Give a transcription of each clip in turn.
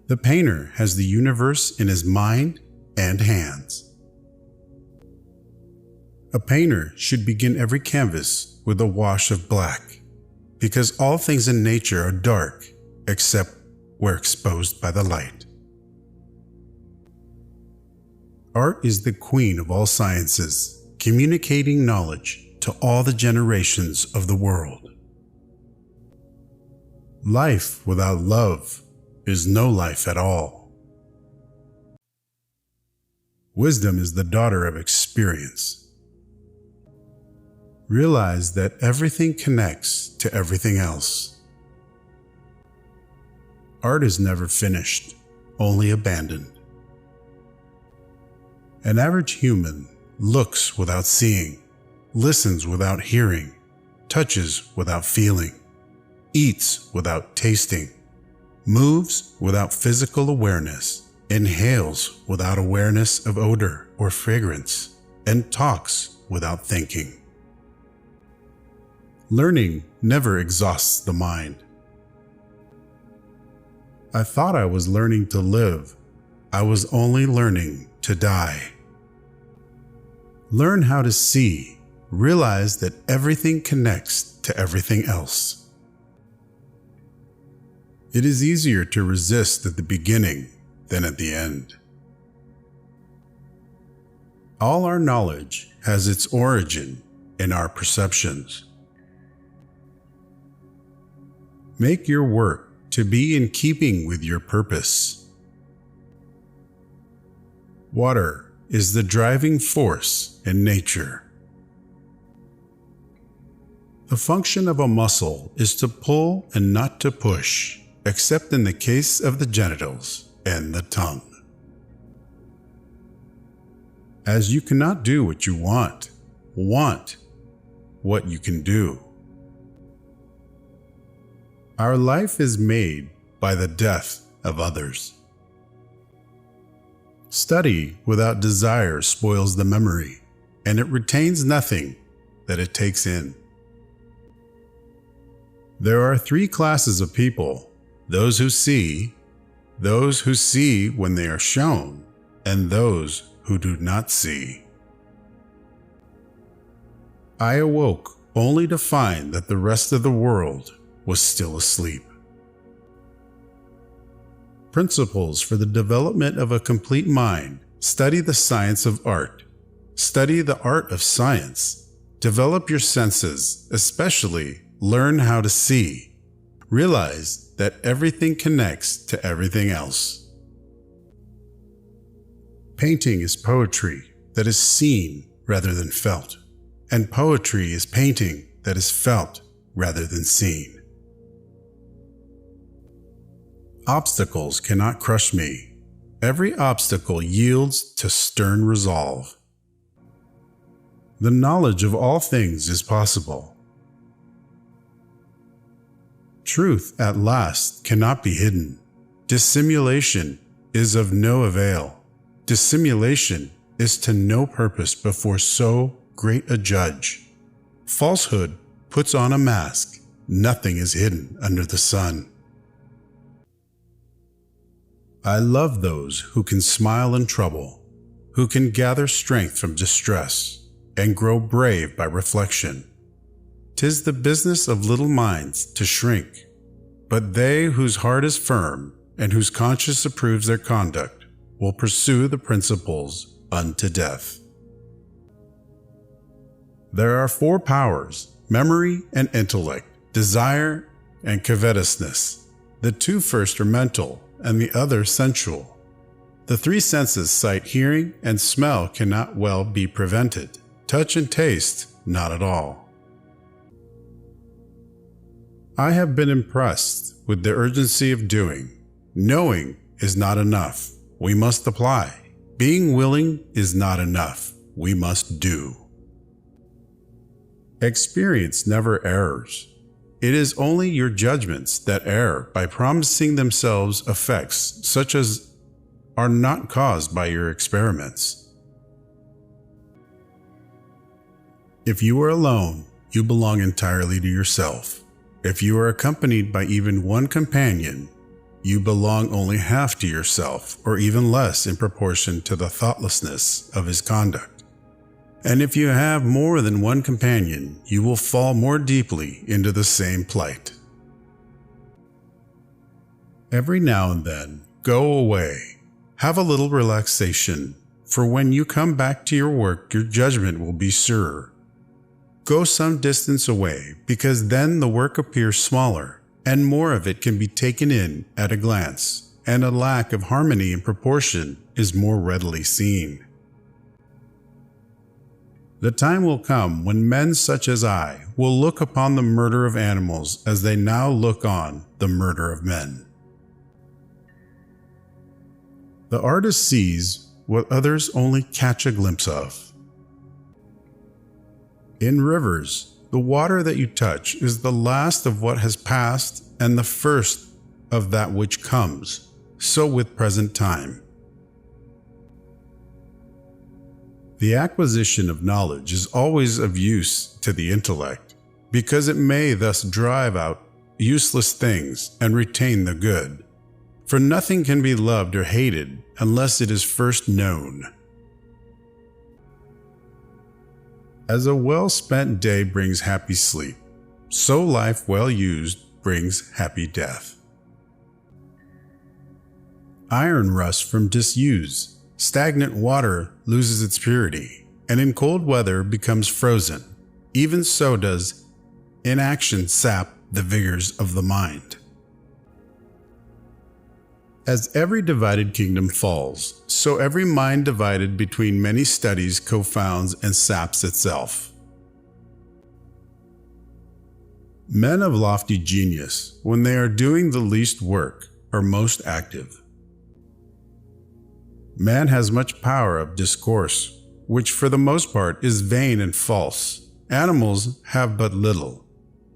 The painter has the universe in his mind and hands. A painter should begin every canvas with a wash of black, because all things in nature are dark except where exposed by the light. Art is the queen of all sciences, communicating knowledge to all the generations of the world. Life without love is no life at all. Wisdom is the daughter of experience. Realize that everything connects to everything else. Art is never finished, only abandoned. An average human looks without seeing, listens without hearing, touches without feeling, eats without tasting, moves without physical awareness, inhales without awareness of odor or fragrance, and talks without thinking. Learning never exhausts the mind. I thought I was learning to live. I was only learning to die. Learn how to see. Realize that everything connects to everything else. It is easier to resist at the beginning than at the end. All our knowledge has its origin in our perceptions. Make your work to be in keeping with your purpose. Water is the driving force in nature. The function of a muscle is to pull and not to push, except in the case of the genitals and the tongue. As you cannot do what you want what you can do. Our life is made by the death of others. Study without desire spoils the memory, and it retains nothing that it takes in. There are three classes of people: those who see when they are shown, and those who do not see. I awoke only to find that the rest of the world was still asleep. Principles for the development of a complete mind. Study the science of art. Study the art of science. Develop your senses, especially learn how to see. Realize that everything connects to everything else. Painting is poetry that is seen rather than felt, and poetry is painting that is felt rather than seen. Obstacles cannot crush me. Every obstacle yields to stern resolve. The knowledge of all things is possible. Truth at last cannot be hidden. Dissimulation is of no avail. Dissimulation is to no purpose before so great a judge. Falsehood puts on a mask. Nothing is hidden under the sun. I love those who can smile in trouble, who can gather strength from distress, and grow brave by reflection. 'Tis the business of little minds to shrink, but they whose heart is firm and whose conscience approves their conduct will pursue the principles unto death. There are four powers: memory and intellect, desire and covetousness. The two first are mental, and the other sensual. The three senses, sight, hearing, and smell, cannot well be prevented. Touch and taste, not at all. I have been impressed with the urgency of doing. Knowing is not enough. We must apply. Being willing is not enough. We must do. Experience never errs. It is only your judgments that err by promising themselves effects such as are not caused by your experiments. If you are alone, you belong entirely to yourself. If you are accompanied by even one companion, You belong only half to yourself, or even less in proportion to the thoughtlessness of his conduct. And if you have more than one companion, you will fall more deeply into the same plight. Every now and then, go away. Have a little relaxation, for when you come back to your work, your judgment will be surer. Go some distance away, because then the work appears smaller, and more of it can be taken in at a glance, and a lack of harmony and proportion is more readily seen. The time will come when men such as I will look upon the murder of animals as they now look on the murder of men. The artist sees what others only catch a glimpse of. In rivers, the water that you touch is the last of what has passed and the first of that which comes, so with present time. The acquisition of knowledge is always of use to the intellect, because it may thus drive out useless things and retain the good. For nothing can be loved or hated unless it is first known. As a well-spent day brings happy sleep, so life well used brings happy death. Iron rusts from disuse, stagnant water loses its purity, and in cold weather becomes frozen. Even so does inaction sap the vigors of the mind. As every divided kingdom falls, so every mind divided between many studies confounds and saps itself. Men of lofty genius, when they are doing the least work, are most active. Man has much power of discourse, which for the most part is vain and false. Animals have but little,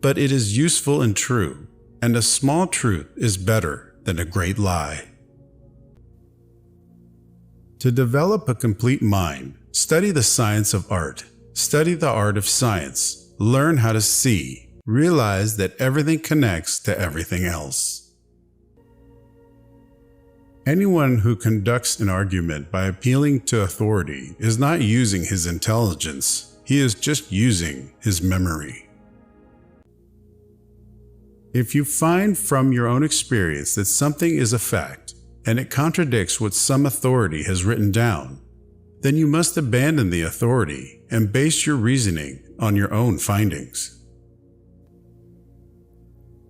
but it is useful and true, and a small truth is better than a great lie. To develop a complete mind, study the science of art, study the art of science, learn how to see, realize that everything connects to everything else. Anyone who conducts an argument by appealing to authority is not using his intelligence, he is just using his memory. If you find from your own experience that something is a fact, and it contradicts what some authority has written down, then you must abandon the authority and base your reasoning on your own findings.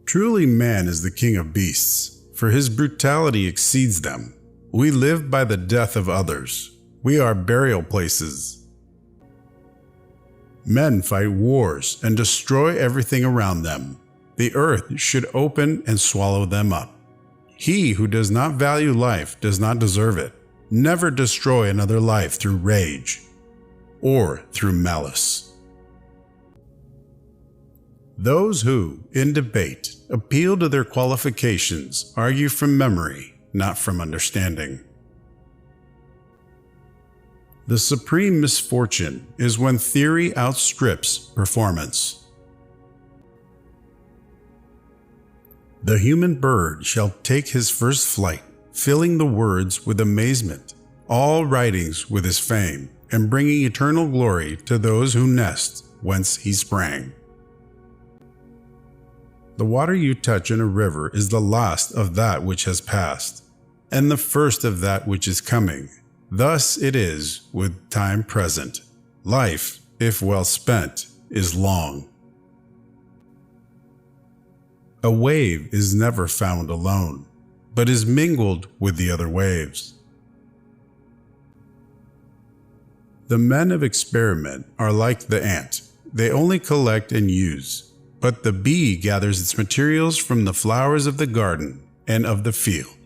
Truly man is the king of beasts, for his brutality exceeds them. We live by the death of others. We are burial places. Men fight wars and destroy everything around them. The earth should open and swallow them up. He who does not value life does not deserve it. Never destroy another life through rage or through malice. Those who, in debate, appeal to their qualifications argue from memory, not from understanding. The supreme misfortune is when theory outstrips performance. The human bird shall take his first flight, filling the words with amazement, all writings with his fame, and bringing eternal glory to those who nest whence he sprang. The water you touch in a river is the last of that which has passed, and the first of that which is coming. Thus it is with time present. Life, if well spent, is long. A wave is never found alone, but is mingled with the other waves. The men of experiment are like the ant. They only collect and use, but the bee gathers its materials from the flowers of the garden and of the field,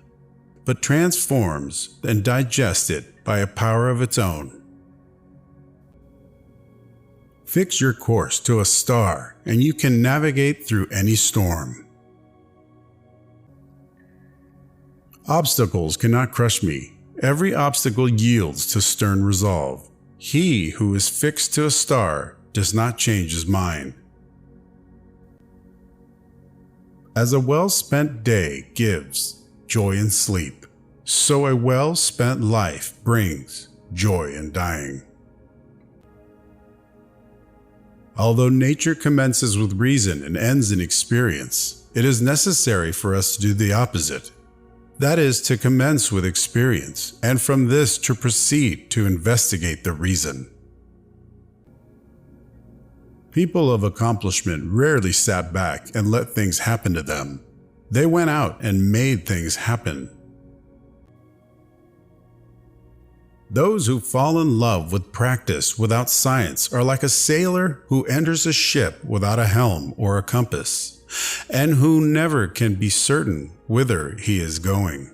but transforms and digests it by a power of its own. Fix your course to a star, and you can navigate through any storm. Obstacles cannot crush me. Every obstacle yields to stern resolve. He who is fixed to a star does not change his mind. As a well-spent day gives, joy in sleep. So a well-spent life brings joy in dying. Although nature commences with reason and ends in experience, it is necessary for us to do the opposite. That is, to commence with experience, and from this to proceed to investigate the reason. People of accomplishment rarely sat back and let things happen to them. They went out and made things happen. Those who fall in love with practice without science are like a sailor who enters a ship without a helm or a compass, and who never can be certain whither he is going.